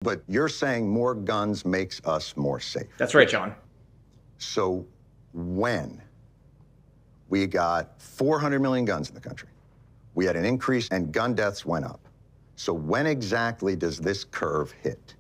But you're saying more guns makes us more safe. That's right, John. So when we got 400 million guns in the country, we had an increase and gun deaths went up. So when exactly does this curve hit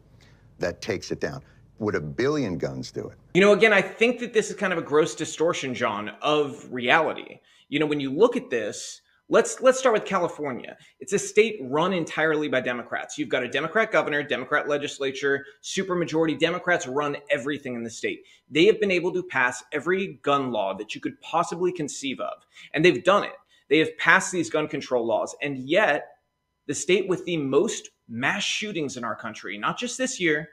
that takes it down? Would 1 billion guns do it? You know, again, I think that this is kind of a gross distortion, John, of reality. You know, when you look at this, let's start with California. It's a state run entirely by Democrats. You've got a Democrat governor, Democrat legislature, supermajority Democrats run everything in the state. They have been able to pass every gun law that you could possibly conceive of, and they've done it. They have passed these gun control laws, and yet the state with the most mass shootings in our country, not just this year,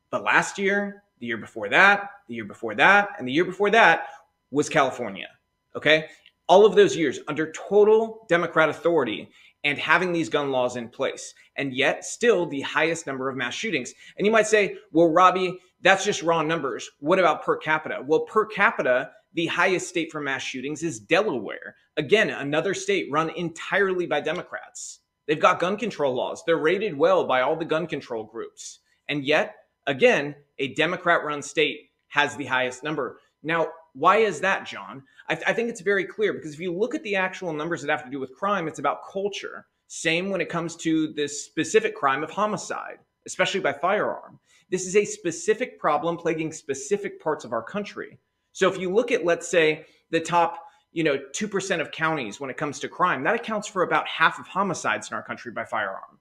but last year, the year before that, the year before that, and the year before that was California, okay? All of those years under total Democrat authority and having these gun laws in place, and yet still the highest number of mass shootings. And you might say, well, Robbie, that's just raw numbers. What about per capita? Well, per capita, the highest state for mass shootings is Delaware. Again, another state run entirely by Democrats. They've got gun control laws. They're rated well by all the gun control groups. And yet, again, a Democrat-run state has the highest number. Now, why is that, John? I think it's very clear, because if you look at the actual numbers that have to do with crime, it's about culture. Same when it comes to this specific crime of homicide, especially by firearm. This is a specific problem plaguing specific parts of our country. So if you look at, let's say, the top 2% of counties when it comes to crime, that accounts for about half of homicides in our country by firearm.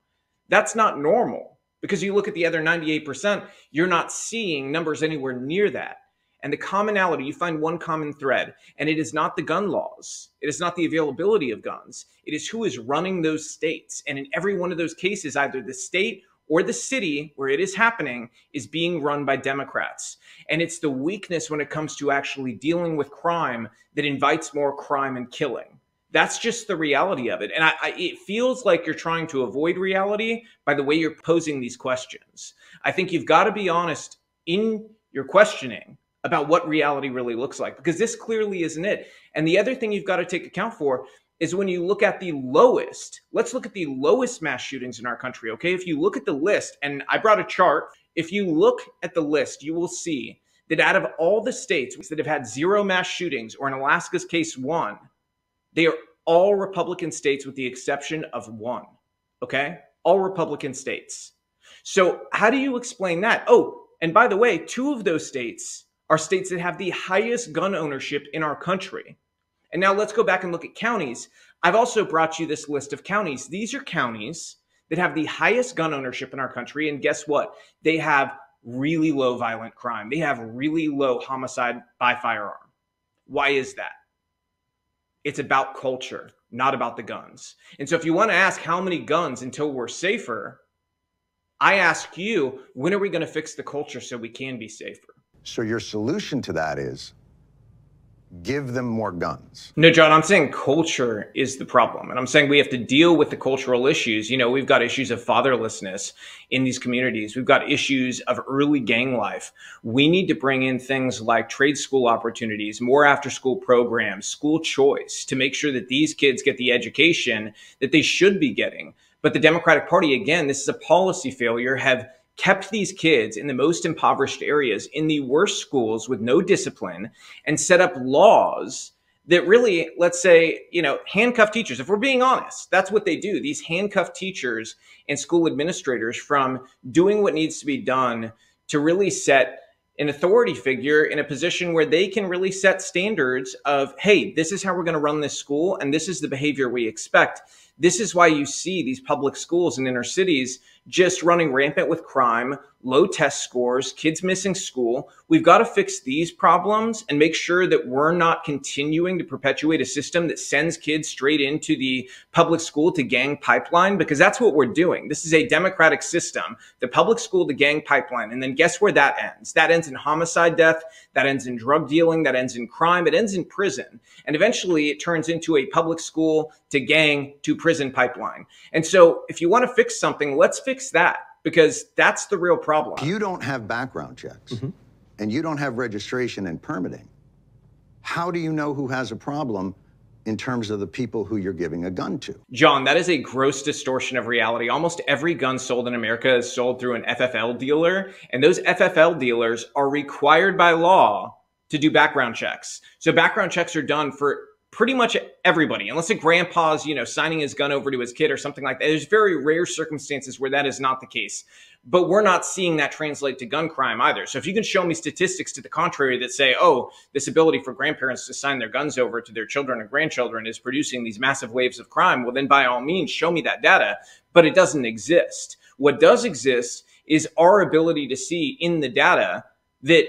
That's not normal, because you look at the other 98%, you're not seeing numbers anywhere near that. And the commonality, you find one common thread, and it is not the gun laws. It is not the availability of guns. It is who is running those states. And in every one of those cases, either the state or the city where it is happening is being run by Democrats. And it's the weakness when it comes to actually dealing with crime that invites more crime and killing. That's just the reality of it. And it feels like you're trying to avoid reality by the way you're posing these questions. I think you've got to be honest in your questioning about what reality really looks like, because this clearly isn't it. And the other thing you've got to take account for is when you look at the lowest, let's look at the lowest mass shootings in our country, okay? If you look at the list, and I brought a chart, if you look at the list, you will see that out of all the states that have had 0 mass shootings, or in Alaska's case, 1, they are all Republican states with the exception of 1, okay? All Republican states. So how do you explain that? Oh, and by the way, 2 of those states are states that have the highest gun ownership in our country. And now let's go back and look at counties. I've also brought you this list of counties. These are counties that have the highest gun ownership in our country. And guess what? They have really low violent crime. They have really low homicide by firearm. Why is that? It's about culture, not about the guns. And so if you want to ask how many guns until we're safer, I ask you, when are we going to fix the culture so we can be safer? So your solution to that is give them more guns. No, John, I'm saying culture is the problem. And I'm saying we have to deal with the cultural issues. You know, we've got issues of fatherlessness in these communities. We've got issues of early gang life. We need to bring in things like trade school opportunities, more after school programs, school choice, to make sure that these kids get the education that they should be getting. But the Democratic Party, again, this is a policy failure, have kept these kids in the most impoverished areas in the worst schools with no discipline and set up laws that really, let's say, handcuff teachers. If we're being honest, that's what they do. These handcuff teachers and school administrators from doing what needs to be done to really set an authority figure in a position where they can really set standards of, hey, this is how we're going to run this school, and this is the behavior we expect. This is why you see these public schools in inner cities just running rampant with crime, low test scores, kids missing school. We've got to fix these problems and make sure that we're not continuing to perpetuate a system that sends kids straight into the public school to gang pipeline, because that's what we're doing. This is a democratic system, the public school to gang pipeline. And then guess where that ends? That ends in homicide death, that ends in drug dealing, that ends in crime, it ends in prison. And eventually it turns into a public school to gang to prison pipeline. And so if you want to fix something, let's fix that, because that's the real problem. If you don't have background checks and you don't have registration and permitting, how do you know who has a problem in terms of the people who you're giving a gun to. John, that is a gross distortion of reality. Almost every gun sold in America is sold through an FFL dealer, and those FFL dealers are required by law to do background checks. So background checks are done for pretty much everybody, unless a grandpa's, signing his gun over to his kid or something like that. There's very rare circumstances where that is not the case. But we're not seeing that translate to gun crime either. So if you can show me statistics to the contrary that say, oh, this ability for grandparents to sign their guns over to their children and grandchildren is producing these massive waves of crime, well, then by all means, show me that data. But it doesn't exist. What does exist is our ability to see in the data that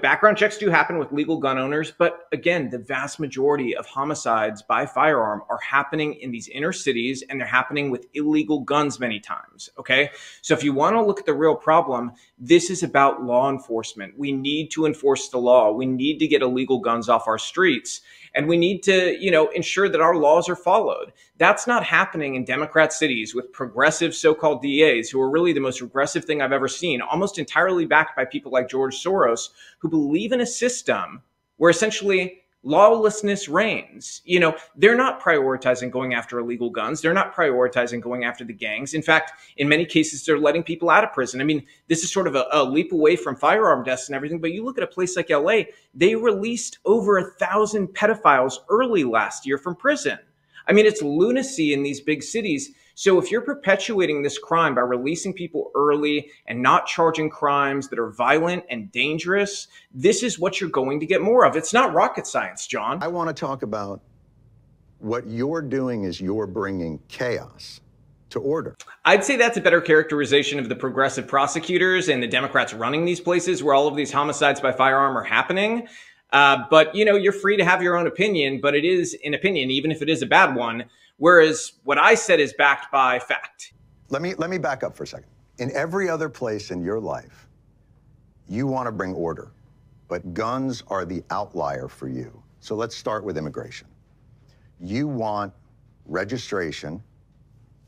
background checks do happen with legal gun owners, but again, the vast majority of homicides by firearm are happening in these inner cities, and they're happening with illegal guns many times, okay? So if you want to look at the real problem, this is about law enforcement. We need to enforce the law. We need to get illegal guns off our streets, and we need to, ensure that our laws are followed. That's not happening in Democrat cities with progressive so-called DAs who are really the most regressive thing I've ever seen, almost entirely backed by people like George Soros, who believe in a system where essentially lawlessness reigns. They're not prioritizing going after illegal guns. They're not prioritizing going after the gangs. In fact, in many cases, they're letting people out of prison. I mean, this is sort of a leap away from firearm deaths and everything, but you look at a place like LA, they released over 1,000 pedophiles early last year from prison. I mean, it's lunacy in these big cities. So if you're perpetuating this crime by releasing people early and not charging crimes that are violent and dangerous, this is what you're going to get more of. It's not rocket science, John. I want to talk about what you're doing is you're bringing chaos to order. I'd say that's a better characterization of the progressive prosecutors and the Democrats running these places where all of these homicides by firearm are happening. But, you're free to have your own opinion, but it is an opinion, even if it is a bad one. Whereas what I said is backed by fact. Let me back up for a second. In every other place in your life, you want to bring order, but guns are the outlier for you. So let's start with immigration. You want registration,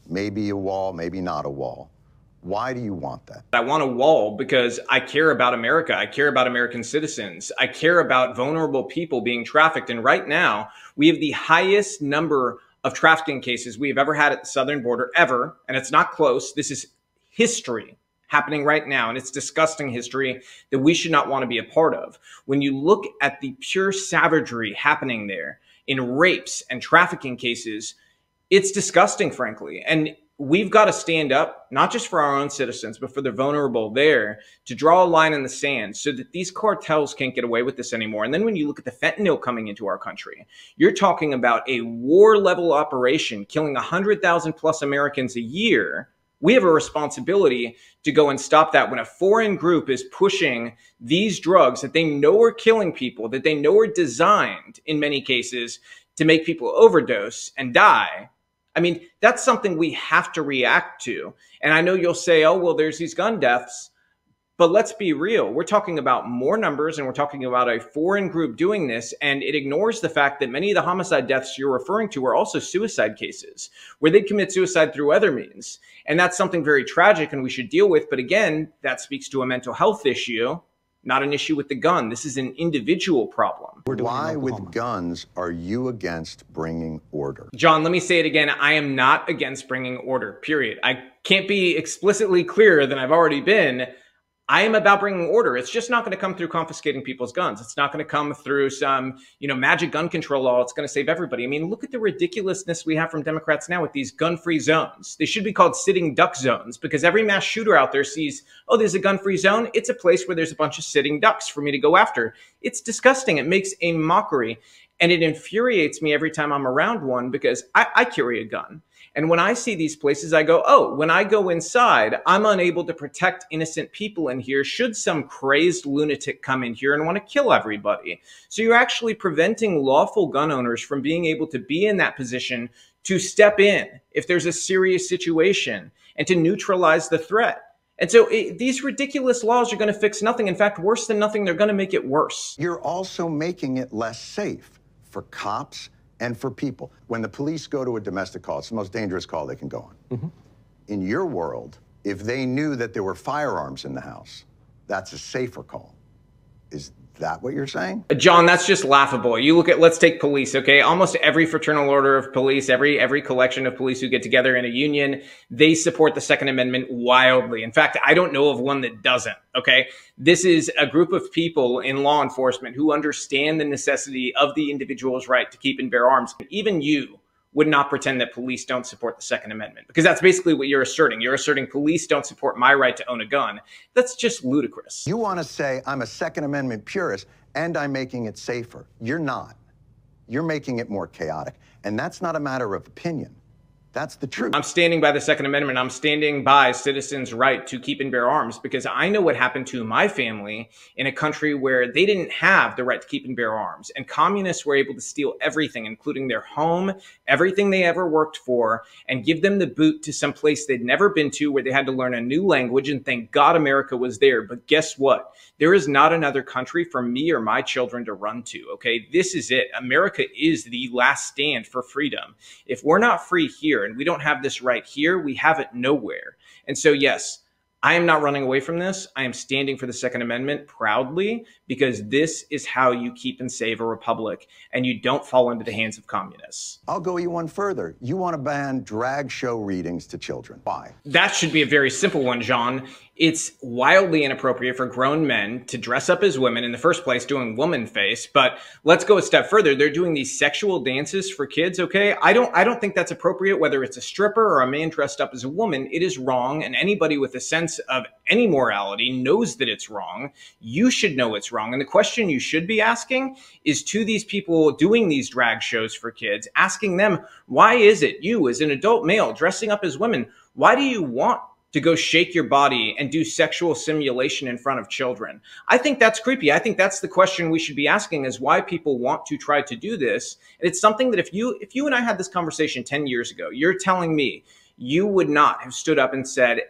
maybe a wall, maybe not a wall. Why do you want that? I want a wall because I care about America. I care about American citizens. I care about vulnerable people being trafficked. And right now, we have the highest number of trafficking cases we have ever had at the southern border, ever. And it's not close. This is history happening right now. And it's disgusting history that we should not want to be a part of. When you look at the pure savagery happening there in rapes and trafficking cases, it's disgusting, frankly. And we've got to stand up, not just for our own citizens, but for the vulnerable there, to draw a line in the sand so that these cartels can't get away with this anymore. And then when you look at the fentanyl coming into our country, you're talking about a war-level operation killing 100,000 plus Americans a year. We have a responsibility to go and stop that when a foreign group is pushing these drugs that they know are killing people, that they know are designed, in many cases, to make people overdose and die. I mean, that's something we have to react to. And I know you'll say, oh, well, there's these gun deaths. But let's be real. We're talking about more numbers, and we're talking about a foreign group doing this. And it ignores the fact that many of the homicide deaths you're referring to are also suicide cases where they commit suicide through other means. And that's something very tragic and we should deal with. But again, that speaks to a mental health issue, not an issue with the gun. This is an individual problem. Why with guns are you against bringing order? John, let me say it again. I am not against bringing order, period. I can't be explicitly clearer than I've already been. I am about bringing order. It's just not going to come through confiscating people's guns. It's not going to come through some, magic gun control law. It's going to save everybody. I mean, look at the ridiculousness we have from Democrats now with these gun-free zones. They should be called sitting duck zones because every mass shooter out there sees, oh, there's a gun-free zone. It's a place where there's a bunch of sitting ducks for me to go after. It's disgusting. It makes a mockery. And it infuriates me every time I'm around one because I carry a gun. And when I see these places, I go, oh, when I go inside, I'm unable to protect innocent people in here should some crazed lunatic come in here and want to kill everybody. So you're actually preventing lawful gun owners from being able to be in that position to step in if there's a serious situation and to neutralize the threat. And so these ridiculous laws are going to fix nothing. In fact, worse than nothing, they're going to make it worse. You're also making it less safe for cops and for people. When the police go to a domestic call, it's the most dangerous call they can go on. Mm-hmm. In your world, if they knew that there were firearms in the house, that's a safer call. Is that what you're saying? John, that's just laughable. You look at, let's take police, okay? Almost every fraternal order of police, every collection of police who get together in a union, they support the Second Amendment wildly. In fact, I don't know of one that doesn't, okay? This is a group of people in law enforcement who understand the necessity of the individual's right to keep and bear arms. Even you would not pretend that police don't support the Second Amendment, because that's basically what you're asserting. You're asserting police don't support my right to own a gun. That's just ludicrous. You want to say I'm a Second Amendment purist and I'm making it safer. You're not. You're making it more chaotic. And that's not a matter of opinion. That's the truth. I'm standing by the Second Amendment. I'm standing by citizens' right to keep and bear arms, because I know what happened to my family in a country where they didn't have the right to keep and bear arms. And communists were able to steal everything, including their home, everything they ever worked for, and give them the boot to some place they'd never been to, where they had to learn a new language. And thank God America was there. But guess what? There is not another country for me or my children to run to, okay? This is it. America is the last stand for freedom. If we're not free here, and we don't have this right here, we have it nowhere. And so, yes, I am not running away from this. I am standing for the Second Amendment proudly, because this is how you keep and save a republic, and you don't fall into the hands of communists. I'll go you one further. You want to ban drag show readings to children. Why? That should be a very simple one, John. It's wildly inappropriate for grown men to dress up as women in the first place, doing woman face. But let's go a step further. They're doing these sexual dances for kids, okay? I don't think that's appropriate, whether it's a stripper or a man dressed up as a woman. It is wrong, and anybody with a sense of any morality knows that it's wrong. You should know it's wrong. And the question you should be asking is to these people doing these drag shows for kids, asking them, why is it you, as an adult male dressing up as women, why do you want to go shake your body and do sexual simulation in front of children? I think that's creepy. I think that's the question we should be asking, is why people want to try to do this. And it's something that if you and I had this conversation 10 years ago, you're telling me you would not have stood up and said,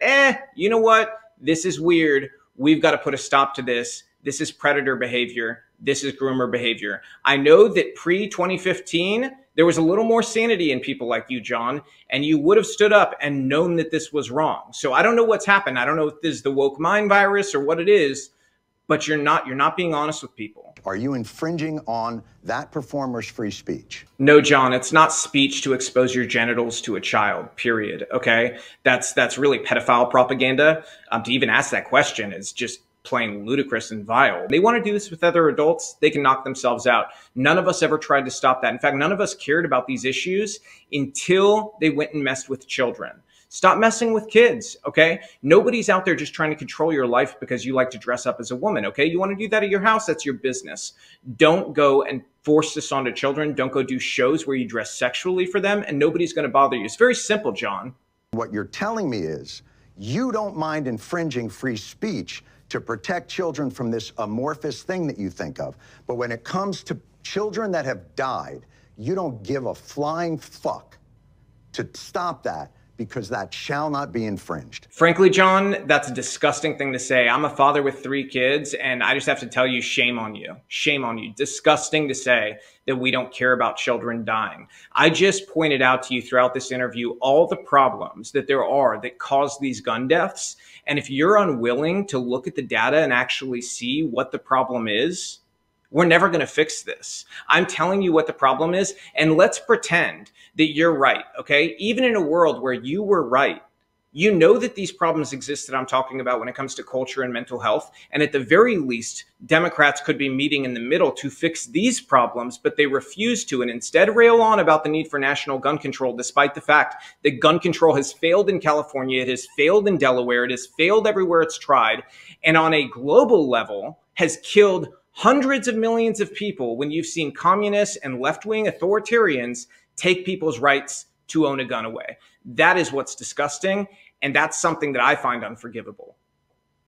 you know what? This is weird. We've got to put a stop to this. This is predator behavior. This is groomer behavior. I know that pre-2015, there was a little more sanity in people like you, John, and you would have stood up and known that this was wrong. So I don't know what's happened. I don't know if this is the woke mind virus or what it is, but you're not being honest with people. Are you infringing on that performer's free speech? No, John, it's not speech to expose your genitals to a child, period, okay? That's really pedophile propaganda. To even ask that question is just plain ludicrous and vile. They want to do this with other adults, they can knock themselves out. None of us ever tried to stop that. In fact, none of us cared about these issues until they went and messed with children. Stop messing with kids, okay? Nobody's out there just trying to control your life because you like to dress up as a woman, okay? You want to do that at your house, that's your business. Don't go and force this onto children. Don't go do shows where you dress sexually for them, and nobody's going to bother you. It's very simple, John. What you're telling me is you don't mind infringing free speech to protect children from this amorphous thing that you think of. But when it comes to children that have died, you don't give a flying fuck to stop that, because that shall not be infringed. Frankly, John, that's a disgusting thing to say. I'm a father with 3 kids, and I just have to tell you, shame on you. Shame on you. Disgusting to say that we don't care about children dying. I just pointed out to you throughout this interview all the problems that there are that cause these gun deaths. And if you're unwilling to look at the data and actually see what the problem is, we're never going to fix this. I'm telling you what the problem is, and let's pretend that you're right, okay? Even in a world where you were right, you know that these problems exist that I'm talking about when it comes to culture and mental health, and at the very least, Democrats could be meeting in the middle to fix these problems, but they refuse to, and instead rail on about the need for national gun control, despite the fact that gun control has failed in California, it has failed in Delaware, it has failed everywhere it's tried, and on a global level has killed hundreds of millions of people when you've seen communists and left-wing authoritarians take people's rights to own a gun away. That is what's disgusting, and that's something that I find unforgivable.